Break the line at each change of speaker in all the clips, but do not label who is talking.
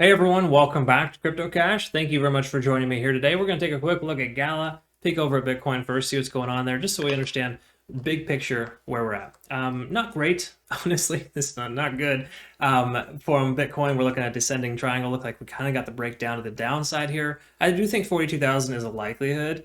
Hey everyone, welcome back to CryptoCache. Thank you very much for joining me here today. We're going to take a quick look at Gala, peek over at Bitcoin first, see what's going on there, just so we understand big picture where we're at. Not great, honestly. This is not good. From Bitcoin, we're looking at descending triangle. Look like we kind of got the breakdown to the downside here. I do think 42,000 is a likelihood.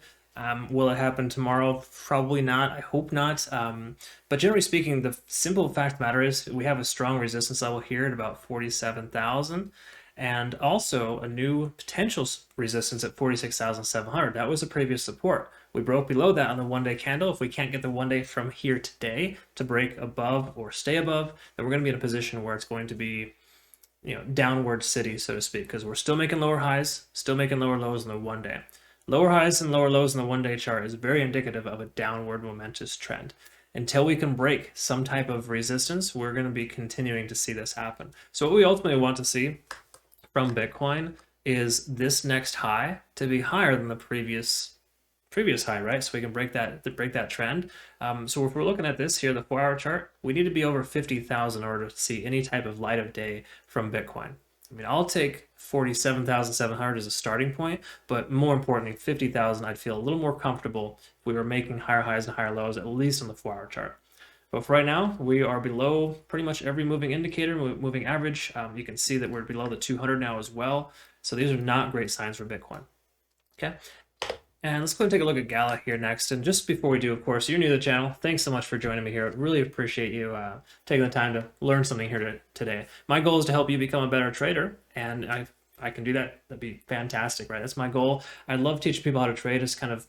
Will it happen tomorrow? Probably not. I hope not. But generally speaking, the simple fact of the matter is we have a strong resistance level here at about 47,000 and also a new potential resistance at 46,700. That was a previous support. We broke below that on the one-day candle. If we can't get the one day from here today to break above or stay above, then we're going to be in a position where it's going to be, downward city, so to speak, because we're still making lower highs, still making lower lows in the one day. Lower highs and lower lows in the one-day chart is very indicative of a downward momentous trend. Until we can break some type of resistance, we're going to be continuing to see this happen. So what we ultimately want to see from Bitcoin is this next high to be higher than the previous high, right? So we can break that trend. So if we're looking at this here, the 4-hour chart, we need to be over 50,000 in order to see any type of light of day from Bitcoin. I mean, I'll take 47,700 as a starting point, but more importantly, 50,000, I'd feel a little more comfortable if we were making higher highs and higher lows, at least on the 4-hour chart. But for right now, we are below pretty much every moving indicator, moving average. You can see that we're below the 200 now as well. So these are not great signs for Bitcoin. Okay. And let's go and take a look at Gala here next. And just before we do, of course, you're new to the channel. Thanks so much for joining me here. I really appreciate you taking the time to learn something here today. My goal is to help you become a better trader, and I can do that. That'd be fantastic, right? That's my goal. I love teaching people how to trade. It's kind of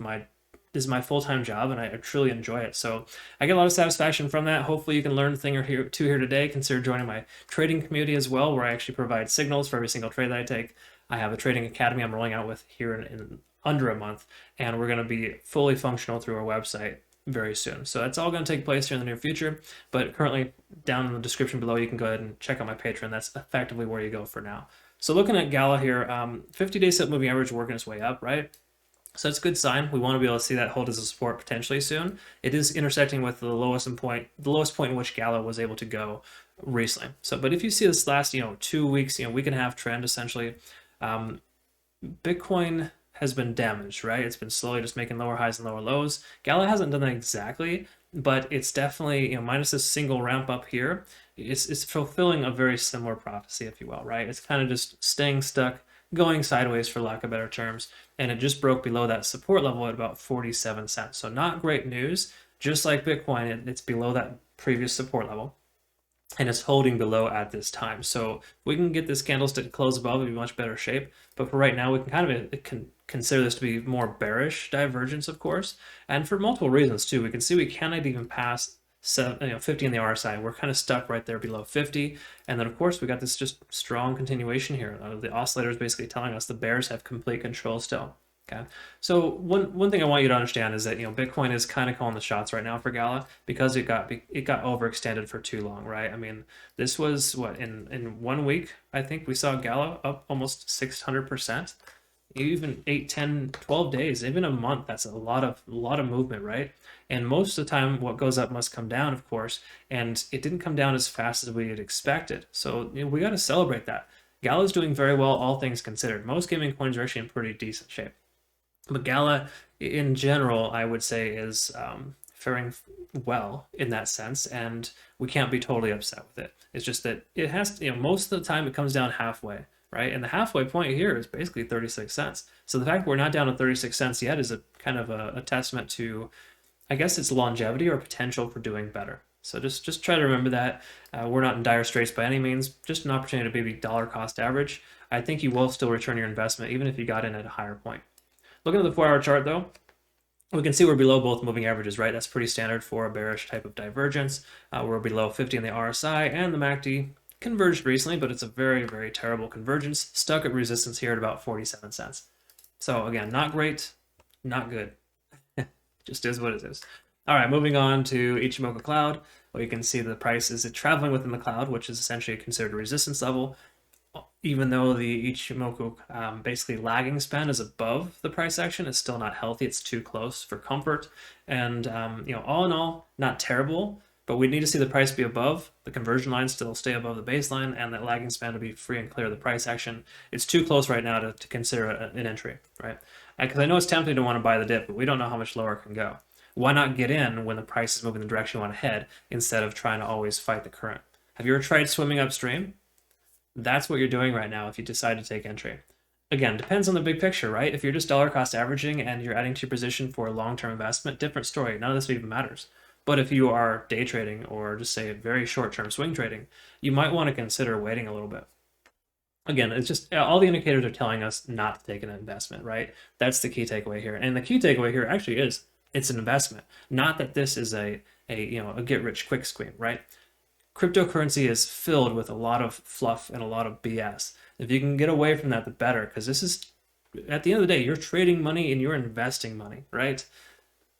this is my full-time job, and I truly enjoy it. So I get a lot of satisfaction from that. Hopefully you can learn a thing or two here today. Consider joining my trading community as well, where I actually provide signals for every single trade that I take. I have a trading academy I'm rolling out with here in under a month, and we're going to be fully functional through our website very soon. So that's all going to take place here in the near future, but currently down in the description below, you can go ahead and check out my Patreon. That's effectively where you go for now. So looking at Gala here, 50-day set moving average working its way up, right? So that's a good sign. We want to be able to see that hold as a support potentially soon. It is intersecting with the lowest point in which Gala was able to go recently. So, but if you see this last, 2 weeks, week and a half trend essentially, Bitcoin has been damaged, right? It's been slowly just making lower highs and lower lows. Gala hasn't done that exactly, but it's definitely, minus this single ramp up here, it's fulfilling a very similar prophecy, if you will, right? It's kind of just staying stuck, going sideways for lack of better terms, and it just broke below that support level at about 47 cents. So not great news. Just like Bitcoin, it's below that previous support level, and it's holding below at this time. So if we can get this candlestick to close above, it'll be much better shape. But for right now, we can kind of consider this to be more bearish divergence, of course, and for multiple reasons too. We can see we cannot even pass 50 on the RSI. We're kind of stuck right there below 50, and then of course we got this just strong continuation here. The oscillator is basically telling us the bears have complete control still. Okay, so one thing I want you to understand is that Bitcoin is kind of calling the shots right now for Gala because it got overextended for too long, right? I mean, this was what in 1 week I think we saw Gala up almost 600%. Even 8, 10, 12 days, even a month, that's a lot of movement, right? And most of the time what goes up must come down, of course, and it didn't come down as fast as we had expected. So we got to celebrate that. Gala is doing very well, all things considered. Most gaming coins are actually in pretty decent shape. But Gala, in general, I would say is faring well in that sense, and we can't be totally upset with it. It's just that it has, most of the time it comes down halfway, right? And the halfway point here is basically 36 cents. So the fact we're not down to 36 cents yet is a kind of a testament to, I guess, its longevity or potential for doing better. So just try to remember that. We're not in dire straits by any means, just an opportunity to maybe dollar cost average. I think you will still return your investment even if you got in at a higher point. Looking at the 4-hour chart though, we can see we're below both moving averages, right? That's pretty standard for a bearish type of divergence. We're below 50 in the RSI, and the MACD converged recently, but it's a very, very terrible convergence, stuck at resistance here at about 47 cents. So again, not great, not good. Just is what it is. All right, moving on to Ichimoku Cloud. Well, you can see the price is traveling within the cloud, which is essentially considered a resistance level. Even though the Ichimoku basically lagging span is above the price action, it's still not healthy. It's too close for comfort. And, all in all, not terrible, but we need to see the price be above the conversion line, still stay above the baseline, and that lagging span to be free and clear of the price action. It's too close right now to consider an entry, right? Because I know it's tempting to want to buy the dip, but we don't know how much lower it can go. Why not get in when the price is moving the direction you want to head instead of trying to always fight the current? Have you ever tried swimming upstream? That's what you're doing right now if you decide to take entry. Again, depends on the big picture, right? If you're just dollar cost averaging and you're adding to your position for a long-term investment, different story. None of this even matters. But if you are day trading or just say very short-term swing trading, you might want to consider waiting a little bit. Again, it's just all the indicators are telling us not to take an investment, right? That's the key takeaway here. And the key takeaway here actually is it's an investment, not that this is a get rich quick scheme, right? Cryptocurrency is filled with a lot of fluff and a lot of BS. If you can get away from that, the better, because this is, at the end of the day, you're trading money and you're investing money, right?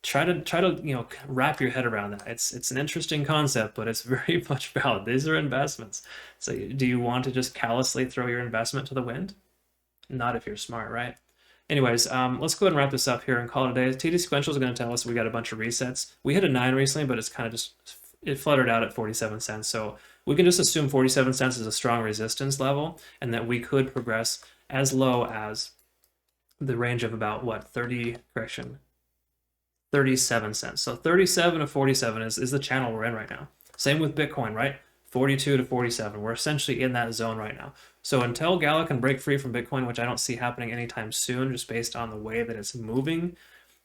Try to wrap your head around that. It's an interesting concept, but it's very much valid. These are investments. So do you want to just callously throw your investment to the wind? Not if you're smart, right? Anyways, let's go ahead and wrap this up here and call it a day. TD Sequential is going to tell us we got a bunch of resets. We hit a 9 recently, but it's kind of just, it fluttered out at 47 cents. So we can just assume 47 cents is a strong resistance level and that we could progress as low as the range of about what, 37 cents. So 37 to 47 is the channel we're in right now. Same with Bitcoin, right? 42 to 47. We're essentially in that zone right now. So until Gala can break free from Bitcoin, which I don't see happening anytime soon, just based on the way that it's moving,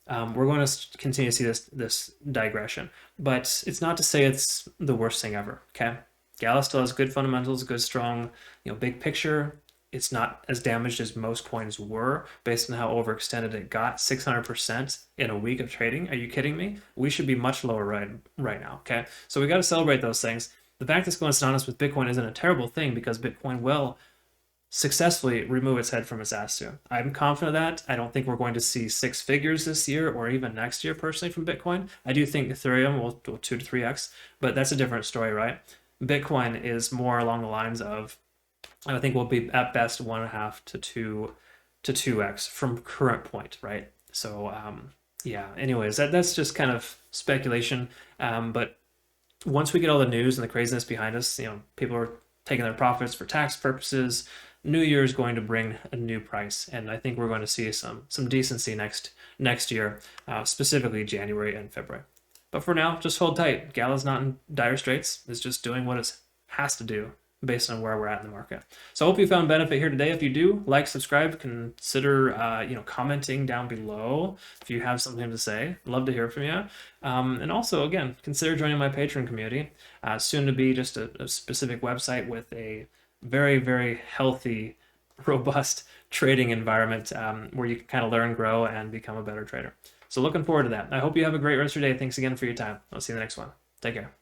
we're going to continue to see this digression. But it's not to say it's the worst thing ever, okay? Gala still has good fundamentals, good, strong, big picture. It's not as damaged as most coins were based on how overextended it got. 600% in a week of trading. Are you kidding me? We should be much lower right now, okay? So we got to celebrate those things. The fact it's going synonymous with Bitcoin isn't a terrible thing because Bitcoin will successfully remove its head from its ass soon. I'm confident of that. I don't think we're going to see 6 figures this year or even next year personally from Bitcoin. I do think Ethereum will 2 to 3x, but that's a different story, right? Bitcoin is more along the lines of, I think we'll be at best 1.5 to 2x from current point, right? So yeah, anyways, that's just kind of speculation. But once we get all the news and the craziness behind us, people are taking their profits for tax purposes. New Year is going to bring a new price, and I think we're going to see some decency next year, specifically January and February. But for now, just hold tight. Gala's not in dire straits. It's just doing what it has to do based on where we're at in the market. So I hope you found benefit here today. If you do, like, subscribe, consider commenting down below if you have something to say. Love to hear from you. And also, again, consider joining my Patreon community. Soon to be just a specific website with a very, very healthy, robust trading environment where you can kind of learn, grow, and become a better trader. So looking forward to that. I hope you have a great rest of your day. Thanks again for your time. I'll see you in the next one. Take care.